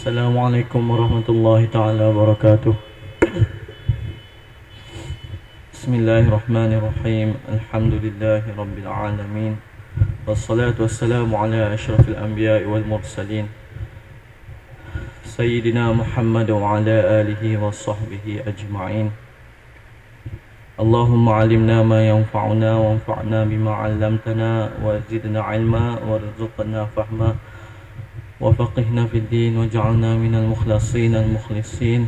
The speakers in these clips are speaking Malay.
Assalamualaikum warahmatullahi taala wabarakatuh. Bismillahirrahmanirrahim. Alhamdulillahi rabbil alamin. Wassalatu wassalamu ala asyrafil anbiya'i wal mursalin Sayyidina Muhammad wa ala alihi wa sahbihi ajma'in. Allahumma alimna ma yanfa'una wanfa'na bima 'allamtana wa zidna 'ilma warzuqna fahma وفقهنا في الدين وجعلنا من المخلصين المخلصين.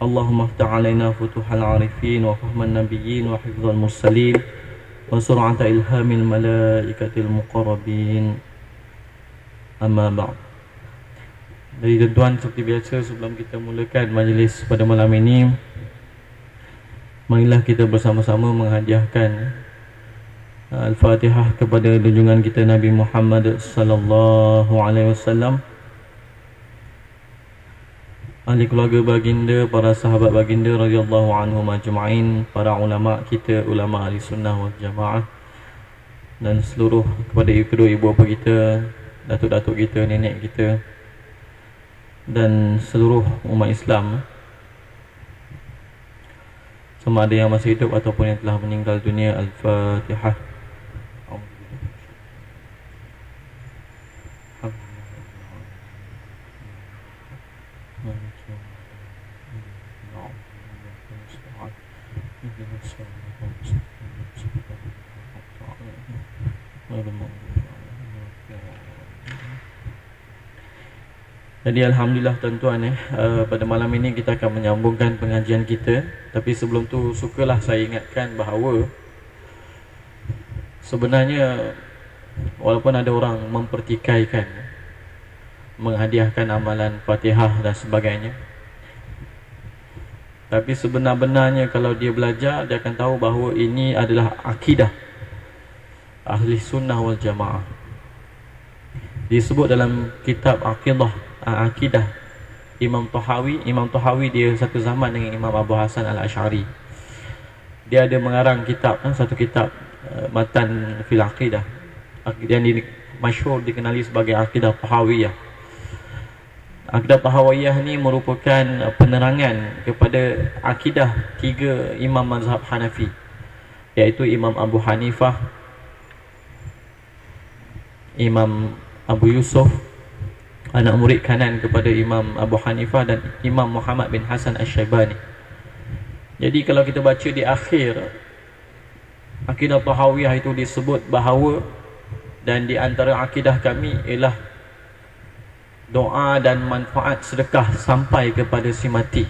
اللهم افتح علينا فتوح العارفين وفهم النبيين وحفظ المرسلين وسرعة إلهام الملائكة المقربين. أما بعد. Dari tuan-tuan, seperti biasa sebelum kita mulakan majlis pada malam ini, marilah kita bersama-sama menghadiahkan Al-Fatihah kepada junjungan kita Nabi Muhammad sallallahu alaihi wasallam, ahli keluarga baginda, para sahabat baginda radhiyallahu anhum ajma'in, para ulama kita, ulama ahli sunnah wal jamaah, dan seluruh kepada kedua ibu bapa kita, datuk-datuk kita, nenek kita, dan seluruh umat Islam, sama ada yang masih hidup ataupun yang telah meninggal dunia. Al-Fatihah. Jadi alhamdulillah tuan-tuan, pada malam ini kita akan menyambungkan pengajian kita. Tapi sebelum tu sukalah saya ingatkan bahawa sebenarnya walaupun ada orang mempertikaikan menghadiahkan amalan Fatihah dan sebagainya, tapi sebenar-benarnya kalau dia belajar, dia akan tahu bahawa ini adalah akidah ahli sunnah wal jamaah. Disebut dalam kitab Akidah Imam Tahawi. Imam Tahawi dia satu zaman dengan Imam Abu Hasan Al-Ash'ari. Dia ada mengarang kitab, satu kitab Matan fil Aqidah, yang masyhur dikenali sebagai Akidah Tahawiyah. Akidah Tahawiyah ni merupakan penerangan kepada akidah tiga imam mazhab Hanafi, iaitu Imam Abu Hanifah, Imam Abu Yusuf, anak murid kanan kepada Imam Abu Hanifah, dan Imam Muhammad bin Hasan Asy-Syaibani. Jadi kalau kita baca di akhir Akidah Tahawiyah itu disebut bahawa, dan di antara akidah kami ialah doa dan manfaat sedekah sampai kepada si mati.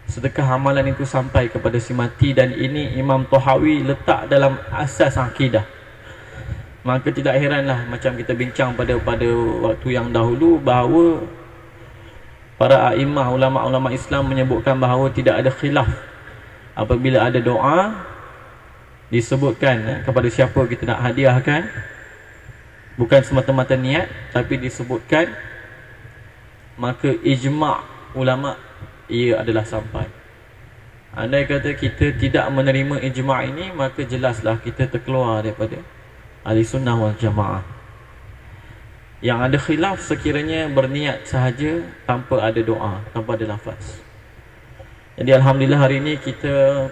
Sedekah amalan itu sampai kepada si mati, dan ini Imam Tahawi letak dalam asas akidah. Maka tidak heranlah macam kita bincang pada waktu yang dahulu bahawa para a'imah, ulama-ulama Islam menyebutkan bahawa tidak ada khilaf apabila ada doa disebutkan kepada siapa kita nak hadiahkan, bukan semata-mata niat, tapi disebutkan, maka ijma' ulama' ia adalah sampai. Andai kata kita tidak menerima ijma' ini, maka jelaslah kita terkeluar daripada ahli sunnah wal jamaah. Yang ada khilaf sekiranya berniat sahaja tanpa ada doa, tanpa ada lafaz. Jadi alhamdulillah hari ini kita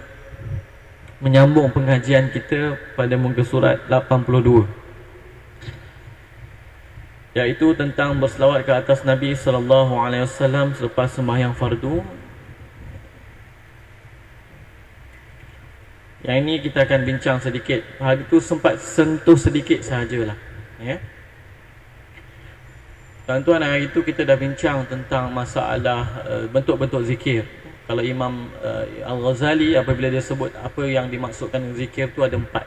menyambung pengajian kita pada muka surat 82, iaitu tentang berselawat ke atas Nabi sallallahu alaihi wasallam selepas sembahyang fardu. Yang ini kita akan bincang sedikit. Hari itu sempat sentuh sedikit sahajalah, ya. Tuan-tuan, hari itu kita dah bincang tentang masalah bentuk-bentuk zikir. Kalau Imam Al-Ghazali, apabila dia sebut apa yang dimaksudkan zikir itu, ada 4.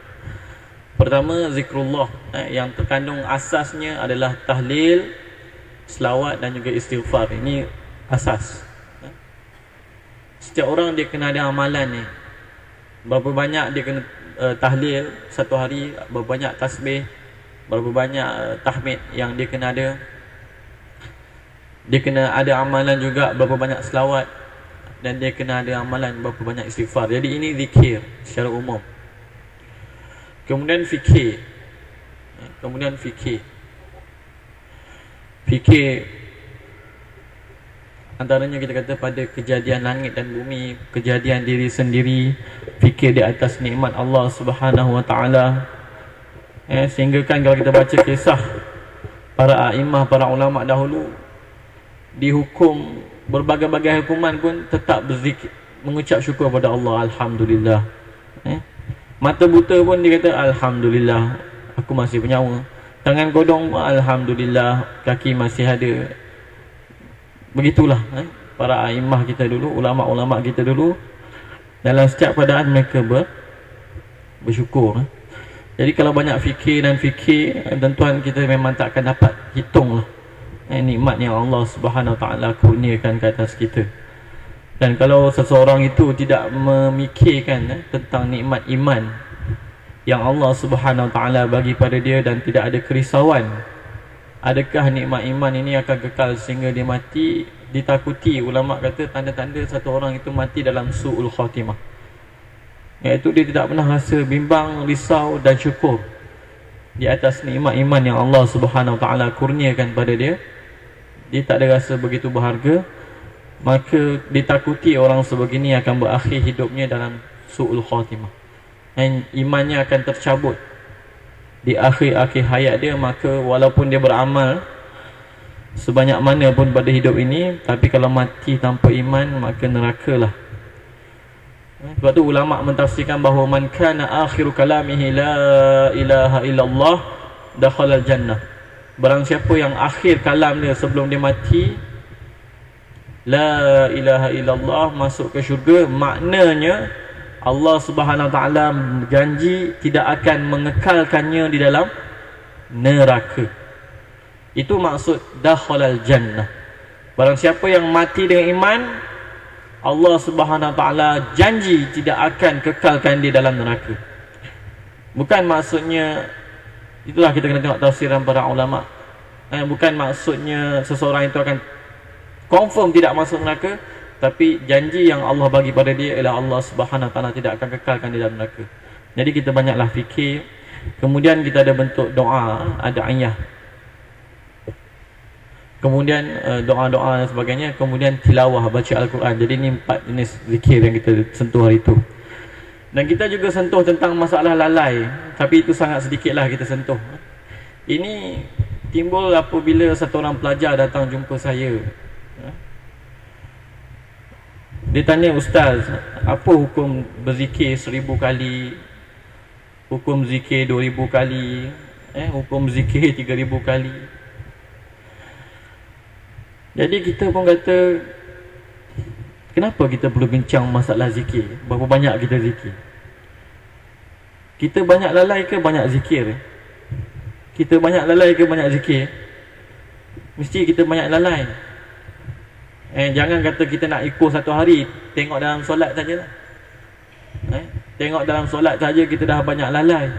Pertama, zikrullah, yang terkandung asasnya adalah tahlil, selawat dan juga istighfar. Ini asas. Setiap orang dia kena ada amalan ni. Berapa banyak dia kena tahlil satu hari, berapa banyak tasbih, berapa banyak tahmid yang dia kena ada. Dia kena ada amalan juga berapa banyak selawat, dan dia kena ada amalan berapa banyak istighfar. Jadi ini zikir secara umum. Kemudian fikir. Kemudian fikir. Fikir antaranya kita kata pada kejadian langit dan bumi, kejadian diri sendiri, fikir di atas nikmat Allah Subhanahu wa taala. Sehingga kan kalau kita baca kisah para a'immah, para ulama dahulu, dihukum berbagai-bagai hukuman pun tetap berzikir, mengucap syukur pada Allah, alhamdulillah. Mata buta pun dia kata alhamdulillah, aku masih bernyawa. Tangan kodong, alhamdulillah, kaki masih ada. Begitulah para a'immah kita dulu, ulama-ulama kita dulu, dalam setiap keadaan mereka bersyukur. Jadi kalau banyak fikir dan fikir, tuan-tuan, kita memang tak akan dapat hitung lah nikmat yang Allah Subhanahu Wa Taala kurniakan ke atas kita. Dan kalau seseorang itu tidak memikirkan tentang nikmat iman yang Allah Subhanahu Wa Taala bagi pada dia dan tidak ada kerisauan, adakah nikmat iman ini akan kekal sehingga dia mati? Ditakuti, ulama kata tanda-tanda satu orang itu mati dalam su'ul khatimah, iaitu dia tidak pernah rasa bimbang, risau dan syukur di atas nikmat iman yang Allah Subhanahu Wa Taala kurniakan pada dia. Dia tak ada rasa begitu berharga, maka ditakuti orang sebegini akan berakhir hidupnya dalam su'ul khatimah, dan imannya akan tercabut di akhir-akhir hayat dia. Maka walaupun dia beramal sebanyak mana pun pada hidup ini, tapi kalau mati tanpa iman, maka nerakalah. Sebab tu ulama mentafsirkan bahawa man kana akhiru kalamihi la ilaha illallah dakhala al-jannah. Barang siapa yang akhir kalam dia sebelum dia mati la ilaha illallah, masuk ke syurga, maknanya Allah Subhanahu Wa Taala janji tidak akan mengekalkannya di dalam neraka. Itu maksud dakhalal jannah. Barang siapa yang mati dengan iman, Allah Subhanahu Wa Taala janji tidak akan kekalkan dia dalam neraka. Bukan maksudnya, itulah kita kena tengok tafsiran para ulama. Bukan maksudnya seseorang itu akan confirm tidak masuk neraka, tapi janji yang Allah bagi pada dia ialah Allah Subhanahu Wa Taala tidak akan kekalkan dia dalam neraka. Jadi kita banyaklah fikir. Kemudian kita ada bentuk doa, ada ayah. Kemudian doa-doa dan sebagainya. Kemudian tilawah, baca Al-Quran. Jadi ini 4 jenis zikir yang kita sentuh hari itu. Dan kita juga sentuh tentang masalah lalai, tapi itu sangat sedikitlah kita sentuh. Ini timbul apabila satu orang pelajar datang jumpa saya. Dia tanya, ustaz, apa hukum berzikir 1000 kali, hukum zikir 2000 kali, hukum zikir 3000 kali. Jadi kita pun kata, kenapa kita perlu bincang masalah zikir? Berapa banyak kita zikir? Kita banyak lalai ke banyak zikir? Kita banyak lalai ke banyak zikir? Mesti kita banyak lalai. Jangan kata kita nak ikut satu hari, tengok dalam solat sajalah. Tengok dalam solat saja kita dah banyak lalai.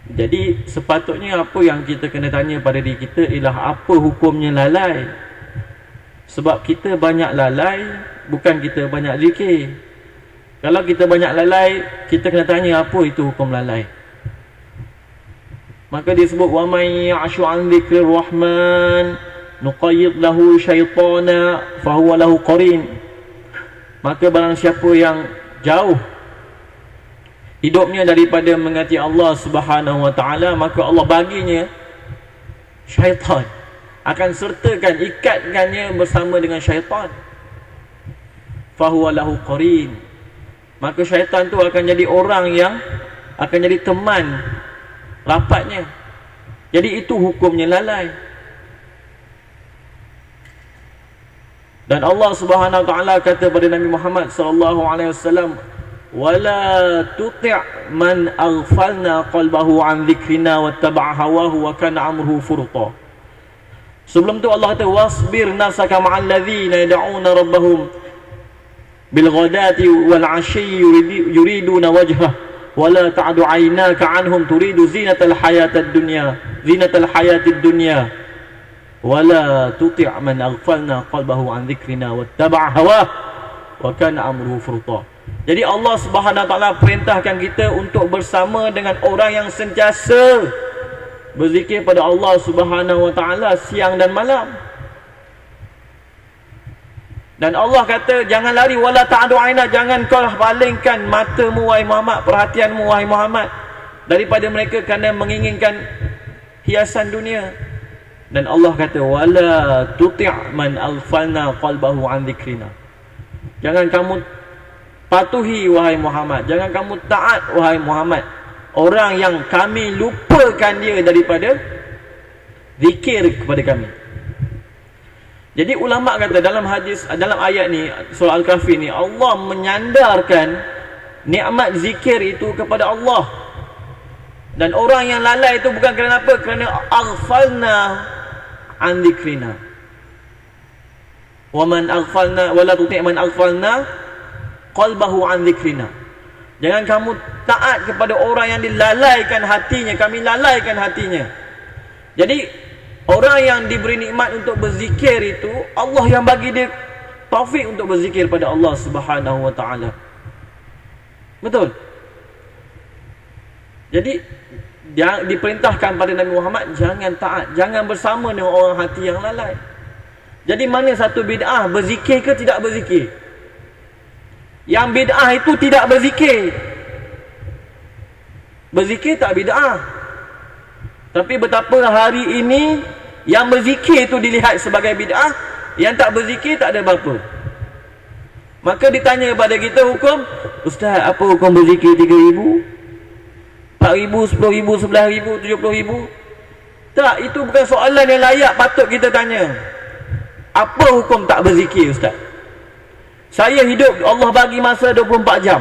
Jadi sepatutnya apa yang kita kena tanya pada diri kita ialah apa hukumnya lalai. Sebab kita banyak lalai, bukan kita banyak zikir. Kalau kita banyak lalai, kita kena tanya apa itu hukum lalai. Maka disebut wa may ya'shu 'an dzikrir rahman nuqayyid lahu syaitana fahuwa lahu qarin. Maka barang siapa yang jauh hidupnya daripada mengingati Allah Subhanahu Wa Taala, maka Allah baginya syaitan, akan sertakan, ikatkannya bersama dengan syaitan. Fahuwa lahu qarin. Maka syaitan tu akan jadi orang yang akan jadi teman rapatnya. Jadi itu hukumnya lalai. Dan Allah Subhanahu Wa Taala kata pada Nabi Muhammad sallallahu alaihi wasallam, wala tuti' man aghfalna qalbahu an dzikrina wattaba'a hawahu wa kana amruhu furta. Sebelum tu Allah kata wasbir nafsaka ma'al ladzina yad'una rabbahum bil ghadati wal 'ashyi yuriduna wajhah wa la ta'du 'aynaka 'anhum turidu zinatal hayatid dunya wala tuti' man aghfalna qalbahu an dzikrina wattaba'a hawahu wa kana amruhu furta. Jadi Allah Subhanahu Wa Taala perintahkan kita untuk bersama dengan orang yang sentiasa berzikir pada Allah Subhanahu Wa Taala siang dan malam. Dan Allah kata jangan lari, wala ta'du aina, jangan kau palingkan matamu wahai Muhammad, perhatianmu wahai Muhammad daripada mereka kerana menginginkan hiasan dunia. Dan Allah kata wala tuti' man alfalna qalbahu an dzikrina. Jangan kamu patuhi wahai Muhammad, jangan kamu taat wahai Muhammad orang yang kami lupakan dia daripada zikir kepada kami. Jadi ulama kata dalam hadis, dalam ayat ni surah Al-Kahfi ni, Allah menyandarkan nikmat zikir itu kepada Allah. Dan orang yang lalai itu bukan kerana apa? Kerana aghfalna an dzikrina. Wa man aghfalna wala tuti' man aghfalna qalbahu an dzikrina. Jangan kamu taat kepada orang yang dilalaikan hatinya, kami lalaikan hatinya. Jadi orang yang diberi nikmat untuk berzikir itu, Allah yang bagi dia taufik untuk berzikir pada Allah Subhanahu Wa Taala. Betul? Jadi dia diperintahkan pada Nabi Muhammad jangan taat, jangan bersama dengan orang hati yang lalai. Jadi mana satu bid'ah, berzikir ke tidak berzikir? Yang bid'ah itu tidak berzikir. Berzikir tak bid'ah. Tapi betapa hari ini yang berzikir itu dilihat sebagai bid'ah, yang tak berzikir tak ada apa-apa. Maka ditanya kepada kita hukum, Ustaz, apa hukum berzikir 3,000? 4,000, 10,000, 11,000, 70,000? Tak, itu bukan soalan yang layak patut kita tanya. Apa hukum tak berzikir, Ustaz? Saya hidup, Allah bagi masa 24 jam.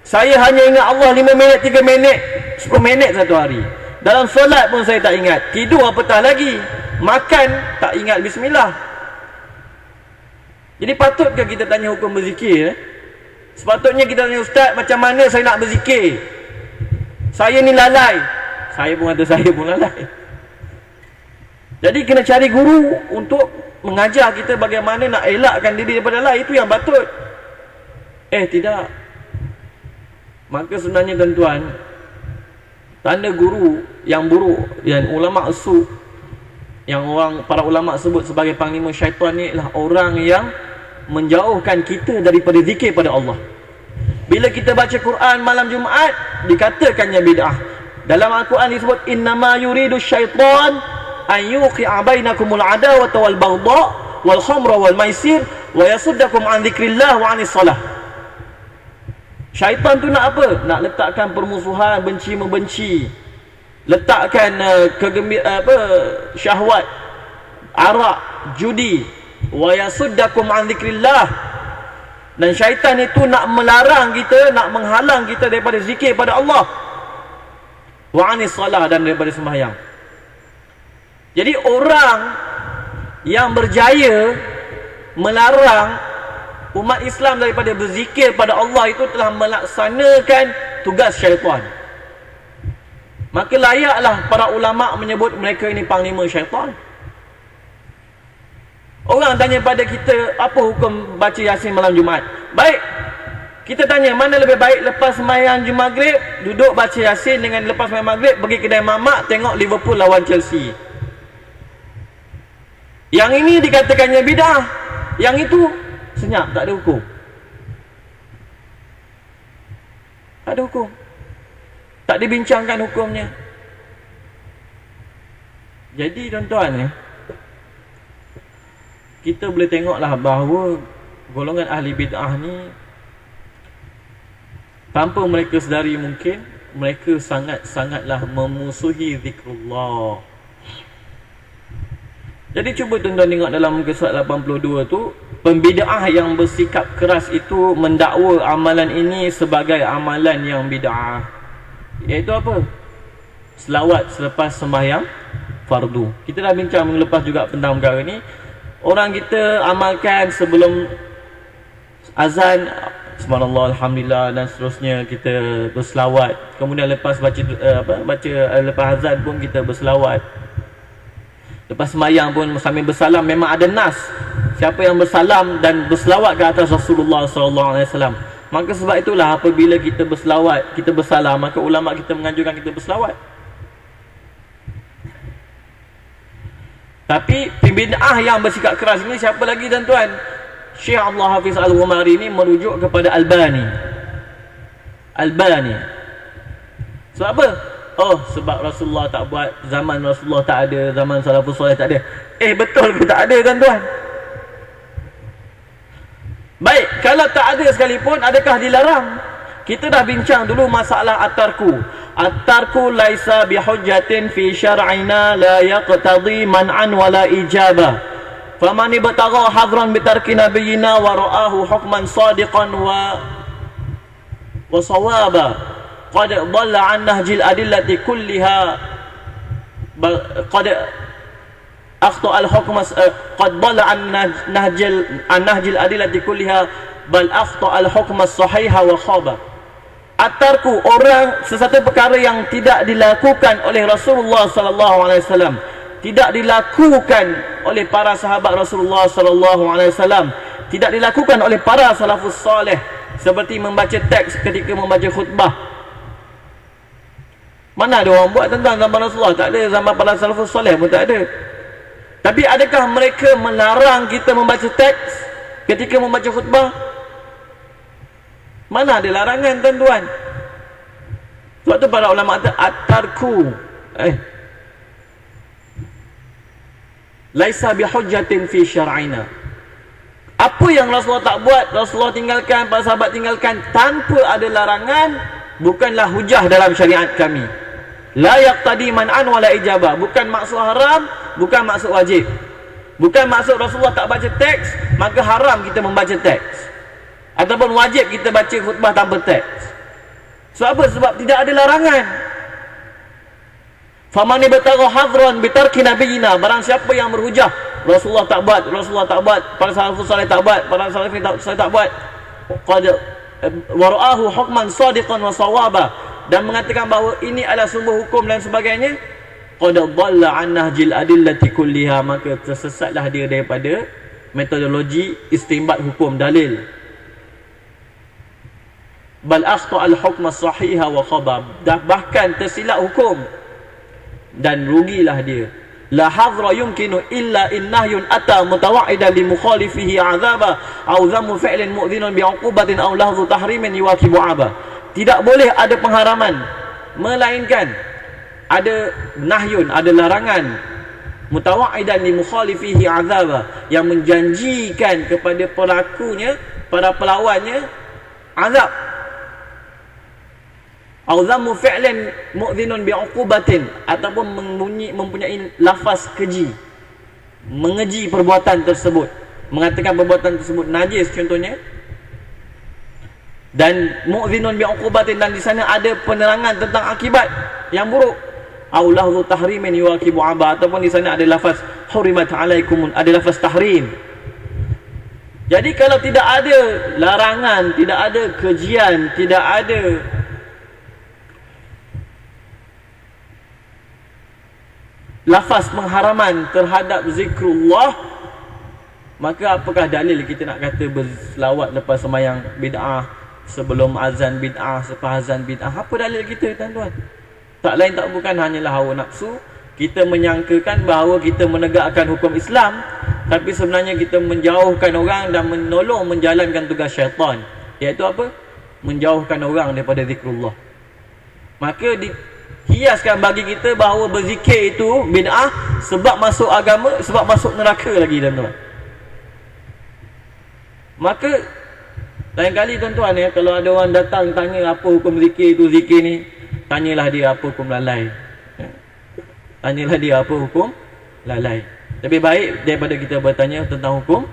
Saya hanya ingat Allah 5 minit, 3 minit, 10 minit satu hari. Dalam solat pun saya tak ingat. Tidur apatah lagi. Makan tak ingat bismillah. Jadi patutkah kita tanya hukum berzikir? Sepatutnya kita tanya, Ustaz, macam mana saya nak berzikir? Saya ni lalai. Saya pun kata saya pun lalai. Jadi kena cari guru untuk mengajar kita bagaimana nak elakkan diri daripada lalai. Itu yang patut. Tidak. Maka sebenarnya tuan-tuan, tanda guru yang buruk, yang ulama' su', yang para ulama' sebut sebagai panglima syaitan ni adalah orang yang menjauhkan kita daripada zikir pada Allah. Bila kita baca Quran malam Jumaat, dikatakannya bid'ah. Dalam Al-Quran disebut innama yuridu syaitan an yuqi'a bainakumul adawata wal baghdha wal khamra wal maisir wa yasuddakum an dzikrillah wa 'anis salah. Syaitan tu nak apa? Nak letakkan permusuhan, benci membenci. Letakkan syahwat, arak, judi. Wa yasuddakum an dzikrillah. Dan syaitan itu nak melarang kita, nak menghalang kita daripada zikir pada Allah. Wa 'anis salah, dan daripada sembahyang. Jadi orang yang berjaya melarang umat Islam daripada berzikir pada Allah itu telah melaksanakan tugas syaitan. Maka layaklah para ulama' menyebut mereka ini panglima syaitan. Orang tanya pada kita, apa hukum baca Yasin malam Jumaat? Baik, kita tanya mana lebih baik, lepas sembahyang Maghrib duduk baca Yasin dengan lepas sembahyang Maghrib pergi kedai mamak tengok Liverpool lawan Chelsea. Yang ini dikatakannya bidah, yang itu senyap, tak ada hukum. Tak ada hukum. Tak dibincangkan hukumnya. Jadi tuan-tuan, kita boleh tengoklah bahawa golongan ahli bid'ah ni, tanpa mereka sedari mungkin, mereka sangat-sangatlah memusuhi zikrullah. Jadi cuba tuan-tuan tengok dalam muka surat 82 tu, pembid'ah yang bersikap keras itu mendakwa amalan ini sebagai amalan yang bid'ah. Iaitu apa? Selawat selepas sembahyang fardu. Kita dah bincang minggu lepas juga tentang perkara ni. Orang kita amalkan sebelum azan, subhanallah, alhamdulillah, dan seterusnya kita berselawat. Kemudian lepas lepas azan pun kita berselawat. Lepas sembahyang pun sambil bersalam, memang ada nas. Siapa yang bersalam dan berselawat ke atas Rasulullah SAW, Maka sebab itulah apabila kita berselawat, kita bersalam, maka ulama kita menganjurkan kita berselawat. Tapi pembid'ah yang bersikap keras ini siapa lagi tuan-tuan? Syekh Abdullah Hafiz Al-Ghumari ini merujuk kepada Albani. Sebab apa? Oh, sebab Rasulullah tak buat, zaman Rasulullah tak ada, zaman salafus soleh tak ada. Betul ke tak ada tuan-tuan? Baik, kalau tak ada sekalipun, adakah dilarang? Kita dah bincang dulu masalah at-tarku. At-tarku laisa bihujjatin fi syar'ina la yaqtadi man'an wala ijabah. Faman ibtagha hadran bitarki nabiyina wa ra'ahu hukman sadiqan wa sawaba qad dhalla an nahjil adillati kulliha qad akhta al-hukm qad dhalla an nahjil adillati kulliha bal akhta al-hukm as-sahiha wa khaba. At-tarku, orang sesuatu perkara yang tidak dilakukan oleh Rasulullah sallallahu alaihi wasallam, tidak dilakukan oleh para sahabat Rasulullah sallallahu alaihi wasallam, tidak dilakukan oleh para salafus soleh, seperti membaca teks ketika membaca khutbah. Mana ada orang buat tentang zaman Rasulullah? Tak ada. Zaman para salafus soleh pun tak ada. Tapi adakah mereka melarang kita membaca teks ketika membaca khutbah? Mana ada larangan tuan-tuan? Sebab tu para ulama kata at-tarku laisa bihujjatin fi syar'ina. Apa yang Rasulullah tak buat, Rasulullah tinggalkan, para sahabat tinggalkan tanpa ada larangan, bukanlah hujah dalam syariat kami. La yaqtadi man'an wala ijabah. Bukan maksud haram, bukan maksud wajib. Bukan maksud Rasulullah tak baca teks, maka haram kita membaca teks, ataupun wajib kita baca khutbah tanpa teks. Sebab apa? Sebab tidak ada larangan. Faman ibtagha hadran bitarki nabiyina, barang siapa yang berhujah Rasulullah tak buat, Rasulullah tak buat, para salafus saleh tak buat, para salafin tak buat, qad wara'ahu hukman sadiqan wa sawaba, dan mengatakan bahawa ini adalah sumber hukum dan sebagainya, qad dhalla an nahjil adillati kulliha, maka tersesatlah dia daripada metodologi istinbat hukum dalil. Bal akhta al-hukm as-sahiha wa khaba, bahkan tersilap hukum dan rugilah dia. La hadra yumkinu illa in nahyun ata mutawaidan li mukhalifihi azaba aw dhammu fi'lin mu'dhinun bi'uqubatin aw lahzu tahrimin yuwakibu aba. Tidak boleh ada pengharaman, melainkan ada nahyun, ada larangan, mutawaidan li mukhalifihi azaba, yang menjanjikan kepada pelakunya, para pelawannya, azab. Au dhammu fi'lan mu'dhinun bi'uqubatin, ataupun mempunyai lafaz keji, mengeji perbuatan tersebut, mengatakan perbuatan tersebut najis contohnya, dan mu'dhinun bi'uqubatin, dan di sana ada penerangan tentang akibat yang buruk. Au lahzu tahrimin yuwakibu aba, ataupun di sana ada lafaz hurimat alaikum, ada lafaz tahrim. Jadi kalau tidak ada larangan, tidak ada kejian, tidak ada lafaz pengharaman terhadap zikrullah, maka apakah dalil kita nak kata berselawat lepas sembahyang bid'ah, sebelum azan bid'ah, selepas azan bid'ah? Apa dalil kita tuan-tuan? Tak lain tak bukan hanyalah hawa nafsu. Kita menyangkakan bahawa kita menegakkan hukum Islam, tapi sebenarnya kita menjauhkan orang dan menolong menjalankan tugas syaitan, iaitu apa? Menjauhkan orang daripada zikrullah. Maka hiaskan bagi kita bahawa berzikir itu bid'ah, sebab masuk agama, sebab masuk neraka lagi tuan-tuan. Maka lain kali tuan-tuan ya, kalau ada orang datang tanya apa hukum zikir itu, zikir ni, tanyalah dia apa hukum lalai. Tanyalah dia apa hukum lalai. Lebih baik daripada kita bertanya tentang hukum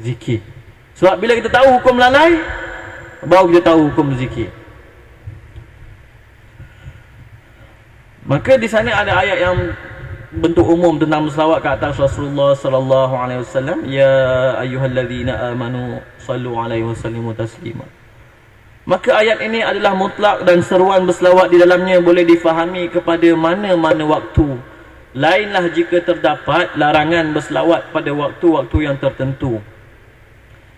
zikir. Sebab bila kita tahu hukum lalai, baru kita tahu hukum zikir. Maka di sana ada ayat yang bentuk umum tentang berselawat ke atas Rasulullah sallallahu alaihi wasallam, ya ayyuhallazina amanu sallu alaihi wasallimu taslima. Maka ayat ini adalah mutlak dan seruan berselawat di dalamnya boleh difahami kepada mana-mana waktu. Lainlah jika terdapat larangan berselawat pada waktu-waktu yang tertentu.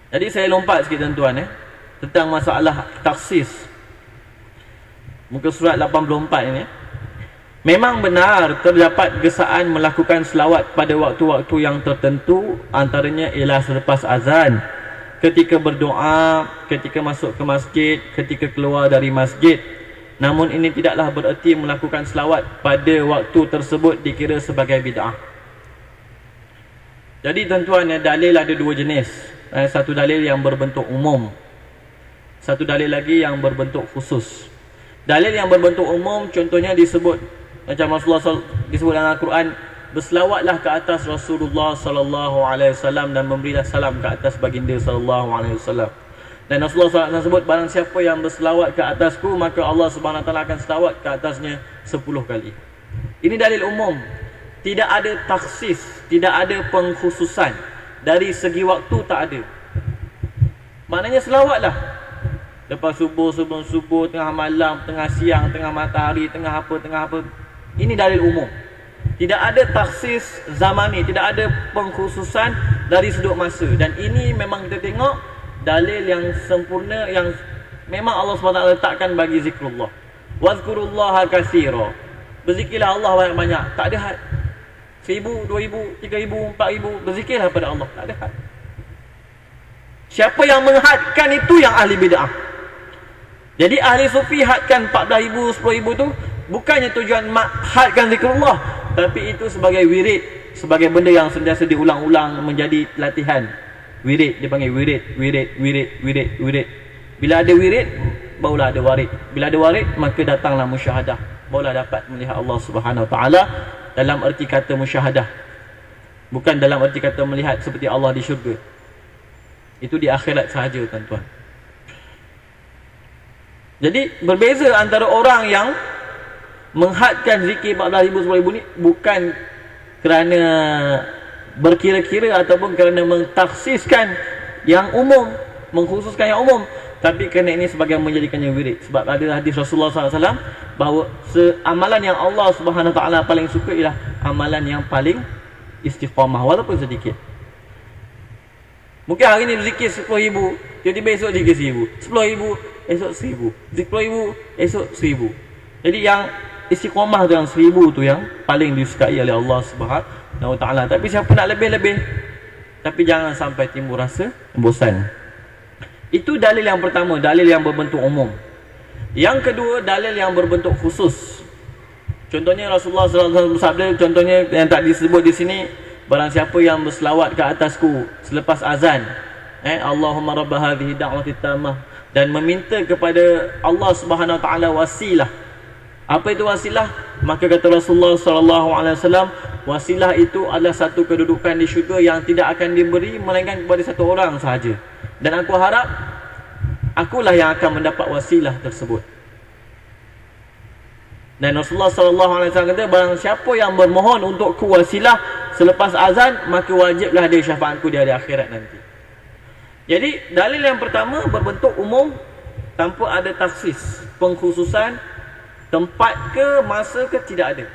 Jadi saya lompat sikit tuan-tuan tentang masalah taksis. Muka surat 84 ini. Memang benar terdapat gesaan melakukan selawat pada waktu-waktu yang tertentu, antaranya ialah selepas azan, ketika berdoa, ketika masuk ke masjid, ketika keluar dari masjid. Namun ini tidaklah bererti melakukan selawat pada waktu tersebut dikira sebagai bid'ah. Jadi tuan-tuan, dalil ada dua jenis. Satu dalil yang berbentuk umum, satu dalil lagi yang berbentuk khusus. Dalil yang berbentuk umum contohnya disebut macam Rasulullah disebut dalam Al-Quran, berselawatlah ke atas Rasulullah sallallahu alaihi wasallam dan memberilah salam ke atas baginda sallallahu alaihi wasallam. Dan Rasulullah SAW sebut, barang siapa yang berselawat ke atasku, maka Allah Subhanahu wa taala akan selawat ke atasnya 10 kali. Ini dalil umum. Tidak ada taksis, tidak ada pengkhususan. Dari segi waktu tak ada. Maknanya selawatlah. Lepas subuh, sebelum subuh, tengah malam, tengah siang, tengah matahari, tengah apa. Ini dalil umum. Tidak ada taksis zamani, tidak ada pengkhususan dari sudut masa. Dan ini memang kita tengok dalil yang sempurna, yang memang Allah SWT letakkan bagi zikrullah. Wazkurullaha katsira. Berzikirlah Allah banyak-banyak. Tak ada had. 1000, 2000, 3000, 4000. Berzikirlah pada Allah. Tak ada had. Siapa yang menghadkan itu yang ahli bid'ah. Jadi ahli sufi hadkan 14,000, 10,000 tu bukannya tujuan hadkan zikrullah, tapi itu sebagai wirid, sebagai benda yang sentiasa diulang-ulang menjadi latihan. Wirid, dia panggil wirid. Bila ada wirid, barulah ada warid. Bila ada warid, maka datanglah musyahadah. Barulah dapat melihat Allah Subhanahu wa taala dalam erti kata musyahadah. Bukan dalam erti kata melihat seperti Allah di syurga. Itu di akhirat sahaja, tuan-tuan. Jadi berbeza antara orang yang menghadkan zikir 14,000, 10,000 ni bukan kerana berkira-kira ataupun kerana mentaksiskan yang umum, mengkhususkan yang umum, tapi kerana ini sebagai menjadikannya wirid. Sebab ada hadis Rasulullah SAW bahawa amalan yang Allah Subhanahu Wa Taala paling suka ialah amalan yang paling istiqamah, walaupun sedikit. Mungkin hari ni berzikir 10,000, tiba-tiba esok zikir 1,000, 10,000 esok 1,000, 10,000 esok 1,000. Jadi yang istiqamah tu, yang 1,000 tu yang paling disukai oleh Allah Subhanahu Wa Taala. Tapi siapa nak lebih-lebih, tapi jangan sampai timbul rasa bosan. Itu dalil yang pertama, dalil yang berbentuk umum. Yang kedua, dalil yang berbentuk khusus. Contohnya Rasulullah SAW bersabda, contohnya yang tak disebut di sini, barang siapa yang berselawat ke atasku selepas azan, Allahumma rabb hadhihi da'wati tammah, dan meminta kepada Allah Subhanahu Wa Taala wasilah. Apa itu wasilah? Maka kata Rasulullah SAW, wasilah itu adalah satu kedudukan di syurga yang tidak akan diberi melainkan kepada satu orang sahaja. Dan aku harap akulah yang akan mendapat wasilah tersebut. Dan Rasulullah SAW kata, barang siapa yang bermohon untukku wasilah selepas azan, maka wajiblah dia syafaatku di hari akhirat nanti. Jadi dalil yang pertama berbentuk umum tanpa ada taksis, pengkhususan tempat ke masa ke tidak ada.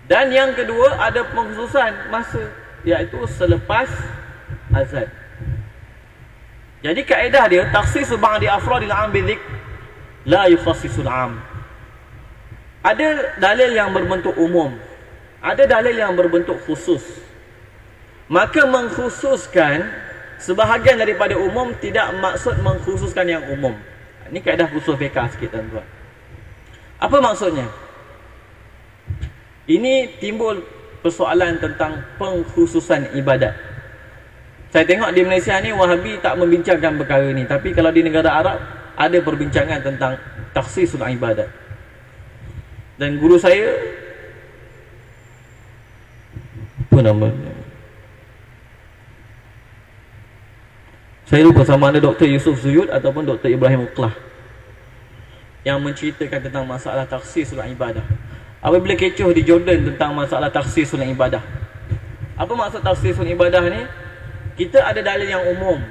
Dan yang kedua ada pengkhususan masa, iaitu selepas azan. Jadi kaedah dia, takhsisu ba'di afradil 'am bidzikr la yukhassisul 'am. Ada dalil yang berbentuk umum, ada dalil yang berbentuk khusus. Maka mengkhususkan sebahagian daripada umum tidak maksud mengkhususkan yang umum. Ini kaedah khusus fiqh sikit, tuan-tuan. Apa maksudnya? Ini timbul persoalan tentang pengkhususan ibadat. Saya tengok di Malaysia ni Wahabi tak membincangkan perkara ni, tapi kalau di negara Arab ada perbincangan tentang takhsisul ibadat. Dan guru saya, apa namanya, saya lupa sama ada Dr. Yusuf Zuyud ataupun Dr. Ibrahim Uqlah, yang menceritakan tentang masalah takhsisul ibadah. Apabila kecoh di Jordan tentang masalah takhsisul ibadah. Apa maksud takhsisul ibadah ni? Kita ada dalil yang umum.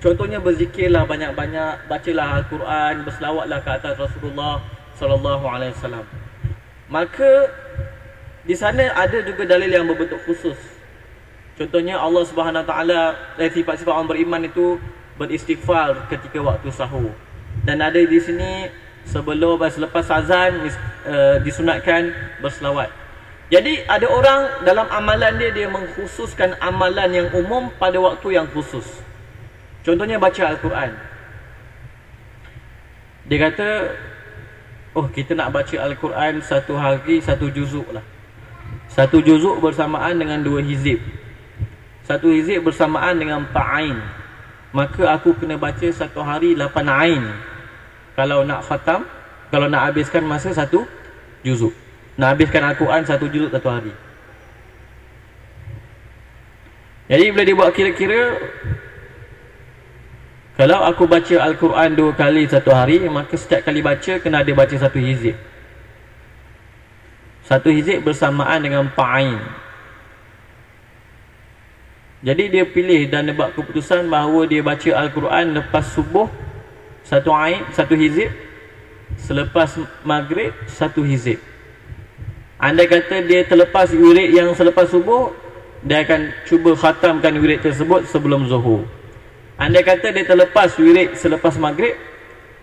Contohnya berzikirlah banyak-banyak, bacalah Al-Quran, berselawatlah ke atas Rasulullah sallallahu alaihi wasallam. Maka di sana ada juga dalil yang berbentuk khusus. Contohnya Allah Subhanahu Wa Taala, sifat-sifat orang beriman itu beristighfar ketika waktu sahur. Dan ada di sini selepas azan disunatkan berselawat. Jadi ada orang dalam amalan dia mengkhususkan amalan yang umum pada waktu yang khusus. Contohnya baca Al-Quran. Dia kata, oh kita nak baca Al-Quran satu hari satu juzuk lah. Satu juzuk bersamaan dengan 2 hizib. Satu hizib bersamaan dengan 4 ain. Maka aku kena baca satu hari 8 ain. Kalau nak khatam, kalau nak habiskan masa satu juzuk. Nak habiskan Al-Quran satu juzuk satu hari. Jadi bila dibuat kira-kira, kalau aku baca Al-Quran 2 kali satu hari, maka setiap kali baca kena ada baca satu hizib. Satu hizib bersamaan dengan 4 ain. Jadi dia pilih dan dia buat keputusan bahawa dia baca Al-Quran lepas subuh satu ain, satu hizib. Selepas maghrib satu hizib. Andai kata dia terlepas wirid yang selepas subuh, dia akan cuba khatamkan wirid tersebut sebelum zuhur. Andai kata dia terlepas wirid selepas maghrib,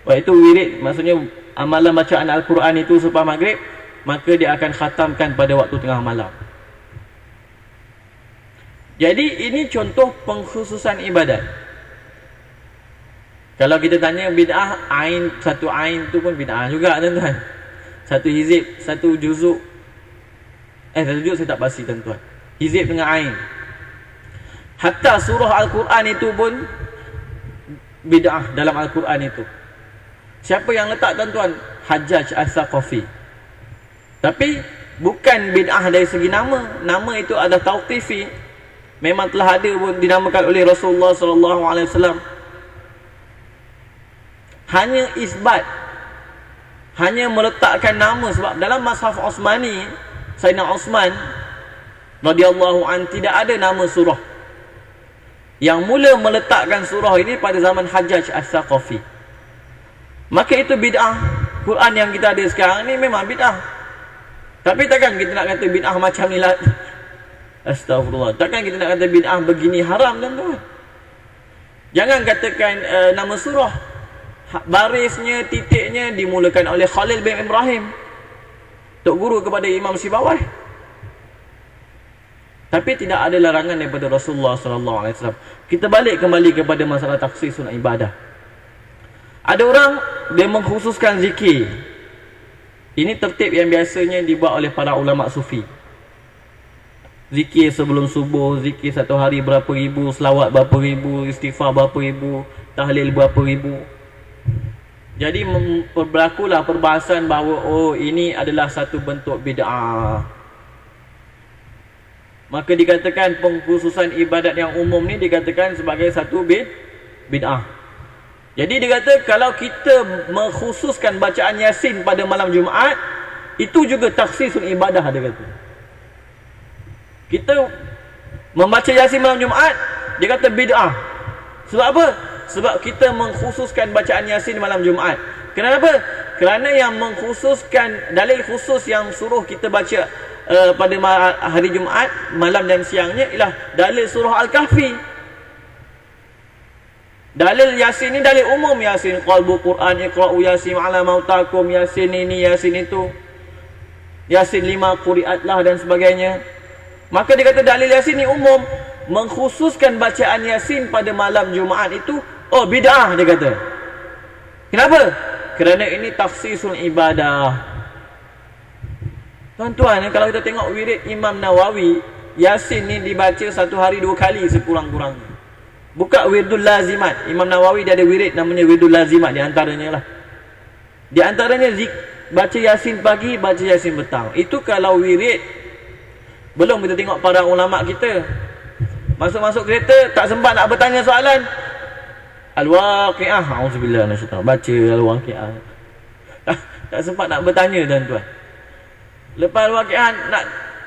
itu wirid maksudnya amalan bacaan Al-Quran itu selepas maghrib, maka dia akan khatamkan pada waktu tengah malam. Jadi ini contoh pengkhususan ibadat. Kalau kita tanya bid'ah, satu ain tu pun bid'ah juga tuan-tuan. Satu hizib, satu juzuk. Satu juzuk saya tak pasti tuan-tuan. Hizib dengan ain. Hatta surah Al-Quran itu pun bid'ah dalam Al-Quran itu. Siapa yang letak tuan-tuan? Hajjaj Al-Thaqafi. Tapi bukan bid'ah dari segi nama. Nama itu adalah tauqifi. Memang telah ada pun dinamakan oleh Rasulullah SAW. Hanya isbat, hanya meletakkan nama. Sebab dalam Mashaf Osmani, Sayyidina Osman radhiyallahu an, tidak ada nama surah. Yang mula meletakkan surah ini pada zaman Hajjaj Al-Thaqafi. Maka itu bid'ah. Quran yang kita ada sekarang ni memang bid'ah. Tapi takkan kita nak kata bid'ah macam ni lah. Astagfirullah. Takkan kita nak kata bid'ah begini haram tuan-tuan. Jangan katakan nama surah. Barisnya, titiknya dimulakan oleh Khalil bin Ibrahim, tok guru kepada Imam Sibawai. Tapi tidak ada larangan daripada Rasulullah SAW. Kita balik kembali kepada masalah takhsisul ibadah. Ada orang dia mengkhususkan zikir. Ini tertib yang biasanya dibuat oleh para ulama sufi. Zikir sebelum subuh, zikir satu hari berapa ribu, selawat berapa ribu, istighfar berapa ribu, tahlil berapa ribu. Jadi berlakulah perbahasan bahawa oh ini adalah satu bentuk bid'ah. Maka dikatakan pengkhususan ibadat yang umum ni dikatakan sebagai satu bid'ah. Jadi dikata kalau kita mengkhususkan bacaan Yasin pada malam Jumaat, itu juga takhsisul ibadah dia kata. Kita membaca Yasin malam Jumaat, dia kata bid'ah. Sebab apa? Sebab kita mengkhususkan bacaan Yasin malam Jumaat. Kenapa? Kerana yang mengkhususkan, dalil khusus yang suruh kita baca pada hari Jumaat, malam dan siangnya ialah dalil surah Al-Kahfi. Dalil Yasin ni dalil umum. Yasin qalbu Quran, iqra'u Yasin ala mautakum, Yasin ini, Yasin itu, Yasin 5 quri'atlah dan sebagainya. Maka dia kata dalil Yasin ni umum. Mengkhususkan bacaan Yasin pada malam Jumaat itu, oh bid'ah dia kata. Kenapa? Kerana ini takhsisul ibadah. Tuan-tuan, kalau kita tengok wirid Imam Nawawi, Yasin ni dibaca satu hari 2 kali sekurang-kurangnya. Buka wirdul lazimat. Imam Nawawi dia ada wirid namanya wirdul lazimat, di antaranya lah. Di antaranya baca Yasin pagi, baca Yasin petang. Itu kalau wirid. Belum kita tengok para ulama kita masuk-masuk kereta tak sempat nak bertanya soalan. Al-Waqi'ah, auzubillah minasyaitan, baca Al-Waqi'ah. Tak sempat nak bertanya tuan-tuan. Lepas Al-Waqi'ah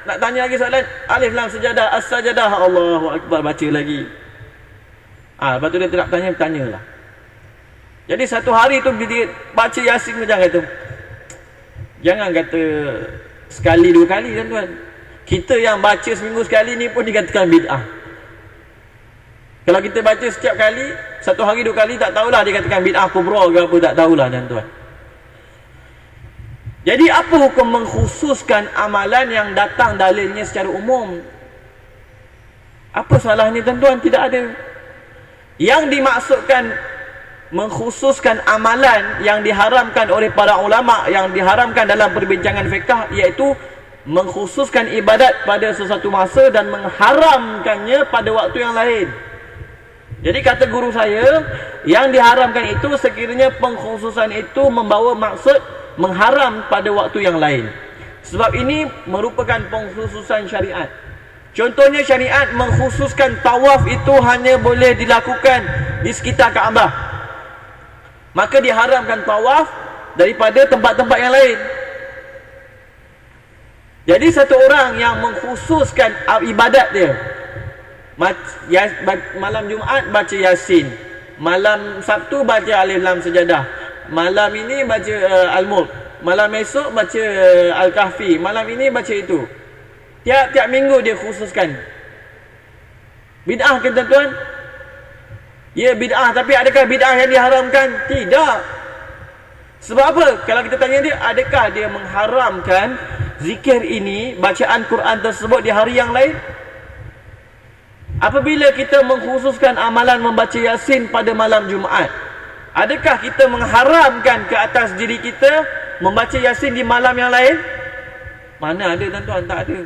nak tanya lagi soalan, Alif Lam Sajadah, As-Sajadah, Allahu Akbar, baca lagi. Lepas tu dia tak tanyalah. Jadi satu hari tu dia baca Yasin tu, jangan kata sekali 2 kali tuan-tuan. Kita yang baca seminggu sekali ni pun dikatakan bid'ah. Kalau kita baca setiap kali, satu hari dua kali, tak tahulah dia katakan bid'ah kubra ke apa, tak tahulah tuan-tuan. Jadi apa hukum mengkhususkan amalan yang datang dalilnya secara umum? Apa salahnya tuan-tuan? Tidak ada. Yang dimaksudkan mengkhususkan amalan yang diharamkan oleh para ulama, yang diharamkan dalam perbincangan fiqh, iaitu mengkhususkan ibadat pada sesuatu masa dan mengharamkannya pada waktu yang lain. Jadi kata guru saya, yang diharamkan itu sekiranya pengkhususan itu membawa maksud mengharam pada waktu yang lain. Sebab ini merupakan pengkhususan syariat. Contohnya syariat mengkhususkan tawaf itu hanya boleh dilakukan di sekitar Kaabah. Maka diharamkan tawaf daripada tempat-tempat yang lain. Jadi satu orang yang mengkhususkan ibadat dia, malam Jumaat baca Yasin, malam Sabtu baca Alif Lam Sejadah, malam ini baca Al-Mulk, malam esok baca Al-Kahfi, malam ini baca itu. Tiap-tiap minggu dia khususkan. Bid'ah ke tuan-tuan? Ya, bid'ah. Tapi adakah bid'ah yang diharamkan? Tidak. Sebab apa? Kalau kita tanya dia, adakah dia mengharamkan zikir ini, bacaan Quran tersebut di hari yang lain? Apabila kita mengkhususkan amalan membaca Yasin pada malam Jumaat, adakah kita mengharamkan ke atas diri kita membaca Yasin di malam yang lain? Mana ada tuan-tuan? Tak ada.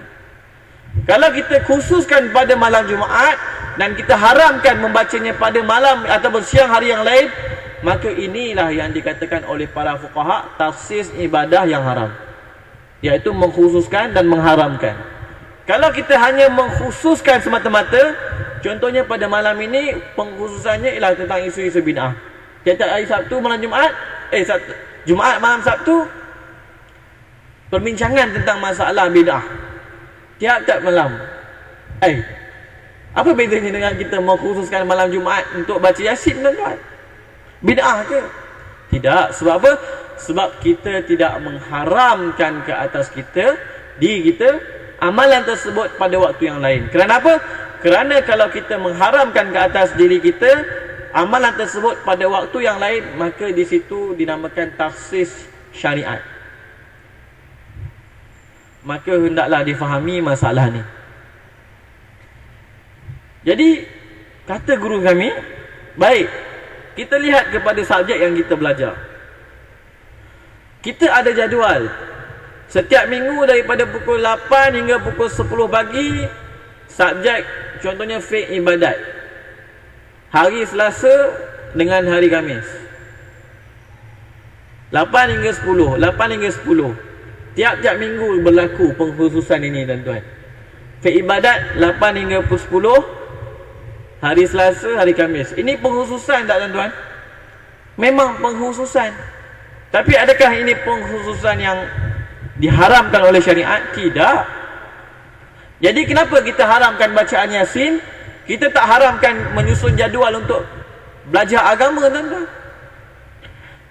Kalau kita khususkan pada malam Jumaat dan kita haramkan membacanya pada malam ataupun siang hari yang lain, maka inilah yang dikatakan oleh para fuqaha tafsis ibadah yang haram, iaitu mengkhususkan dan mengharamkan. Kalau kita hanya mengkhususkan semata-mata, contohnya pada malam ini pengkhususannya ialah tentang isu-isu bid'ah. Tiap-tiap hari Sabtu malam Jumaat, Jumaat malam Sabtu, perbincangan tentang masalah bid'ah. Tiap-tiap malam. Apa bedanya dengan kita mengkhususkan malam Jumaat untuk baca Yasin, tuan-tuan? Bid'ah ke? Tidak. Sebab apa? Sebab kita tidak mengharamkan ke atas kita, diri kita, amalan tersebut pada waktu yang lain. Kerana apa? Kerana kalau kita mengharamkan ke atas diri kita amalan tersebut pada waktu yang lain, maka di situ dinamakan tafsis syariat. Maka hendaklah difahami masalah ni. Jadi kata guru kami, baik, kita lihat kepada subjek yang kita belajar. Kita ada jadual setiap minggu daripada pukul 8 hingga pukul 10 pagi, subjek contohnya fiqh ibadat. Hari Selasa dengan hari Khamis. 8 hingga 10, 8 hingga 10. Tiap-tiap minggu berlaku pengkhususan ini, tuan-tuan. Fiqh ibadat 8 hingga 10, hari Selasa, hari Khamis. Ini pengkhususan tak, tuan-tuan? Memang pengkhususan. Tapi adakah ini pengkhususan yang diharamkan oleh syariat? Tidak. Jadi kenapa kita haramkan bacaan Yasin? Kita tak haramkan menyusun jadual untuk belajar agama, tuan-tuan.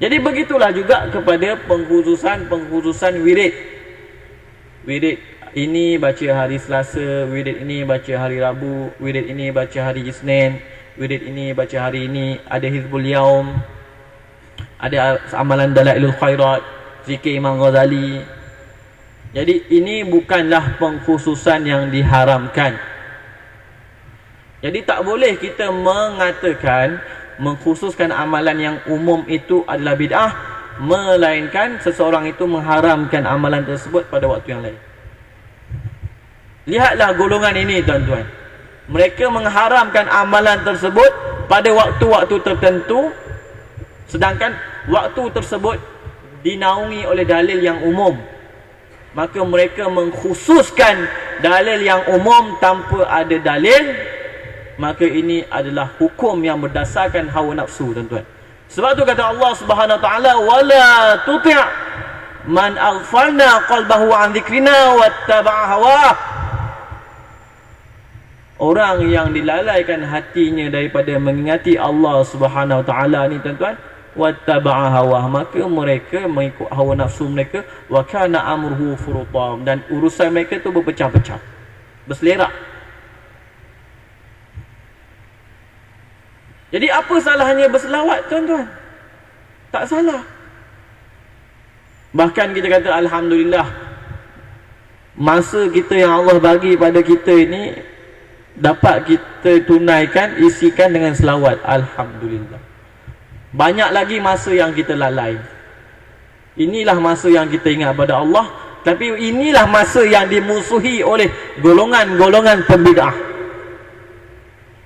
Jadi begitulah juga kepada pengkhususan wirid. Wirid ini baca hari Selasa, wirid ini baca hari Rabu, wirid ini baca hari Isnin, wirid ini baca hari ini, ada Hizbul Yaum, ada amalan Dalailul Khairat, zikir Imam Ghazali. Jadi ini bukanlah pengkhususan yang diharamkan. Jadi tak boleh kita mengatakan mengkhususkan amalan yang umum itu adalah bid'ah, melainkan seseorang itu mengharamkan amalan tersebut pada waktu yang lain. Lihatlah golongan ini, tuan-tuan. Mereka mengharamkan amalan tersebut pada waktu-waktu tertentu, sedangkan waktu tersebut dinaungi oleh dalil yang umum. Maka mereka mengkhususkan dalil yang umum tanpa ada dalil. Maka ini adalah hukum yang berdasarkan hawa nafsu, tuan-tuan. Sebab tu kata Allah Subhanahu Wa Taala, wala tuti' man aghfalna qalbahu an dzikrina wattaba'a hawah. Orang yang dilalaikan hatinya daripada mengingati Allah Subhanahu Wa Taala ni, tuan-tuan, wattaba'a hawah, maka mereka mengikut hawa nafsu mereka, wa kana amruhu furuta, dan urusan mereka tu berpecah-pecah, berselerak. Jadi apa salahnya berselawat, tuan-tuan? Tak salah. Bahkan kita kata alhamdulillah, masa kita yang Allah bagi pada kita ini dapat kita tunaikan, isikan dengan selawat. Alhamdulillah. Banyak lagi masa yang kita lalai. Inilah masa yang kita ingat pada Allah, tapi inilah masa yang dimusuhi oleh golongan-golongan pembid'ah.